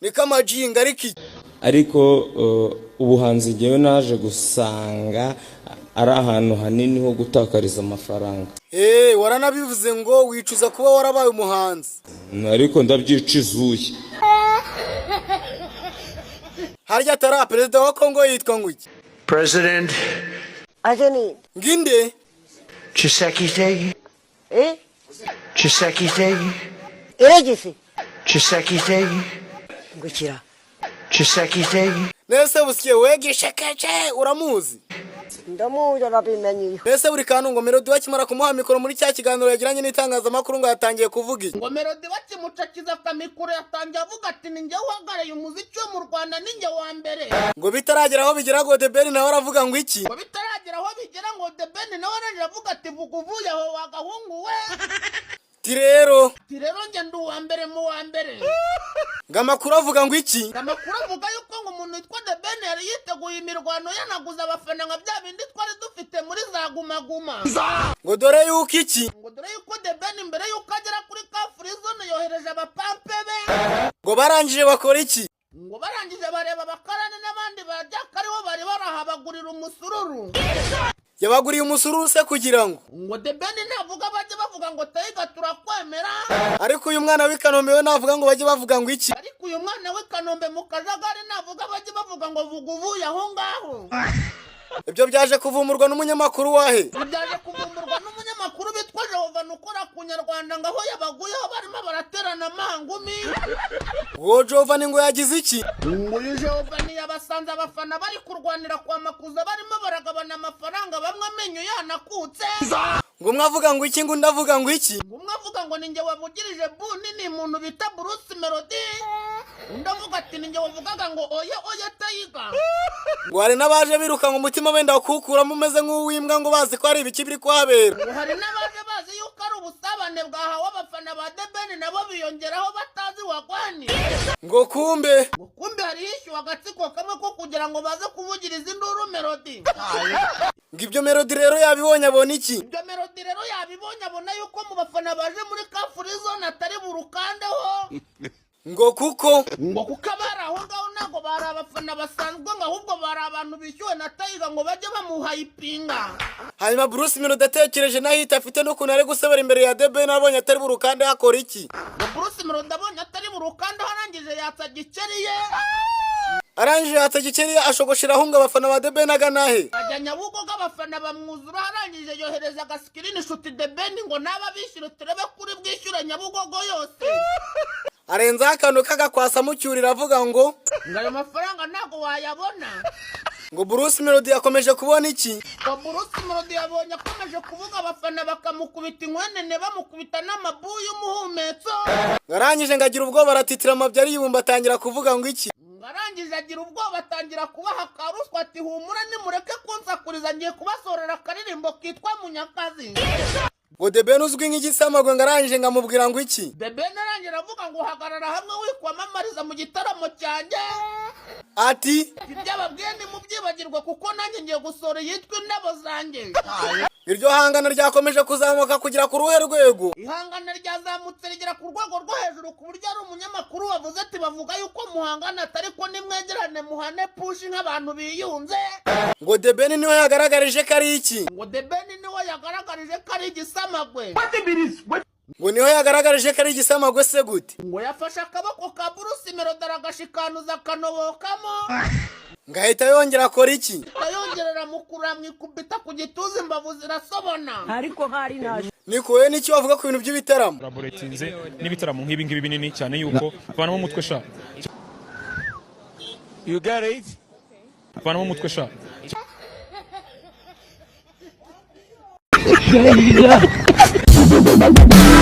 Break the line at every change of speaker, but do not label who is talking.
niko amajinga
ariko ubuhanzi ngewe naje gusanga ari ahantu hanini ho gutakariza amafaranga.
Waranabivuze ngo wicuza kuba warabaye umuhanzi.
Ariko ndabyicuzuye.
Harya tara perezida wa Kongo yitwa ngwiki?
President
Ajeni
Nginde
Tshisekedi. Tshisekedi.
Eregisi
Tshisekedi.
Ngukira
Tshisekedi.
Nese busiye wegishekeje uramuzi?
Ndamuja nabimenye.
Nese burikanu ngo Melody bakimara kumuha mikoro muri cya kiganiro yagiranye n'itangazamakuru ngo yatangiye kuvuga iki?
Ngo Melody bakimucakiza kamikoro yatangiye avuga ati ninjye uhagarariye umuziki wo mu Rwanda ninjye wa mbere.
Ngo bitaragera aho bigera ngo The Ben nawe aravuga ngo iki?
Ngo bitaragera aho bigera ngo The Ben nawe aravuga ati vuga uvuye aho wagahungu we.
Tirero
nge ndi uwa mbere mu wa mbere.
Ngamakuru avuga ngo iki?
Ngamakuru avuga yuko ngo umuntu witwa The Ben yari yiteguye imirwano yanaguza abafana nka bya bindi twari dufite muri za guma.
Ngo dore yuko iki?
Ngo dore yuko The Ben imbere yuko agera kuri ka free zone yohereje abapampe be.
Ngo barangije bakora iki?
Ngo barangije bareba abakarani n'abandi bajyaka aribo bari barahabagurira umusururu.
Yabaguriye umusururu se kugira ngo
The Ben navuga bajye bavuga ngo Taiga turakwemera.
Ariko uyu mwana w'Ikanombe we navuga ngo bajye bavuga ngo iki?
Ariko uyu mwana w'Ikanombe mu kajagari navuga bajye bavuga ngo vuga uvuye aho ngaho.
Ibyo byaje kuvumurwa n'umunyamakuru wahe?
Byaje kuvumurwa n'umunyamakuru bitwa Jovani ukora ku Nyarwanda ngaho yabaguyeho barimo baraterana amangumi.
Wo Jovani ngo yagize iki?
Ngo Jovani yabasanze abafana bari kurwanira kwa Makuza barimo baragabana amafaranga bamwe amenyo yanakutse.
Ngo mwavuga ngo iki ngo ndavuga ngo iki?
Ngo mwavuga ngo ninjye wavugirije nini muntu bita Bruce Melody. Ndavuga ati ninjye wavugaga ngo oya Taiga.
Ngo hari nabaje biruka ngo umutima wenda kukuramo umeze nk'uwimbwa ngo bazi ko ari ibiki biri kwabera.
Hari nabaje bazi yuko ari ubusabane bwahawe abafana ba The Ben nabo biyongeraho batazi wagwani.
Ngo kumbe
hari hishyuwe agatsiko kamwe ko kugira ngo baze kuvugiriza induru Melody.
Ngibyo Melody rero yabibonye abona iki?
Ibyo Melody rero yabibonye abona yuko mu bafana baje muri ka free zone atari burukandeho.
Ngo kuko
abari aho ngaho ntabwo bari abafana basanzwe ngo ahubwo bari abantu bishyuwe na Taiga ngo bajye bamuhayipinga.
Hanyuma Bruce Melody atekereje nahita afite n'ukuntu ari gusebera imbere ya The Ben abonye atari burukande hakora iki?
Bruce Melody abonye atari burukande harangije yatsa gikeriye.
Arangije yatsa gikeriye ashogoshiraho ngo abafana ba The Ben aganahe.
Ajya Nyabugogo abafana bamwuzura harangije yohereza agasikrini nshuti The Ben ngo naba bishyura turebe kuri bwishyure Nyabugogo yose.
Arenza akantu kagakwasa mucyurira avuga ngo
ayo mafaranga ntago wayabona.
Ngo Bruce Melody yakomeje kubona iki?
Ngo Bruce Melody yabonye akomeje kuvuga abafana bakamukubita inkwenene bamukubita n'amabuye y'umuhumetso.
Arangije ngagira ubwoba aratitira amabyari yibumba atangira kuvuga ngo iki?
Arangije agira ubwoba atangira kubaha karuswa ati humura nimureke kunsakuriza ngiye kubasorera akaririmbo kitwa Munyakazi.
Ngo The Ben uzwi nk'igisamagwe ngarangije ngamubwira ngo iki?
The Ben arangije avuga ngo hagarara hamwe wikwamamariza mu gitaramo cyanjye.
Ati
ibyababwiye ntimubyibagirwa kuko nanjye ngiye gusora yitwa Indabo zanjye.
Iryo hangana ryakomeje kuzamuka kugira ku ruhe rwego?
Ihangana ryazamutse rigera ku rwego rwo hejuru ku buryo ari umunyamakuru wavuze ati bavuga yuko muhangana atari ko nimwegerane muhane pushi nk'abantu biyunze.
Ngo The Ben niwe yagaragarije ko ari iki?
Ngo The Ben niwe yagaragarije ko ari igisamagwe.
Ngo niho yagaragarije ko ari igisamagwe se gute?
Ngo yafashe akaboko ka Bruce Melody agashikanuza akanobokamo.
Ngahita yongera akora iki?
Ayongerera mu kuramwikubita ku gituza imbavu zirasobona.
Ariko hari naje.
Nikoye n'iki wavuga ku bintu by'ibitaramo?
Laboratinze n'ibitaramo nk'ibi ngibi binini cyane yuko vanamo umutwe sha.
You got it?
Vanamo umutwe sha.
Yeah.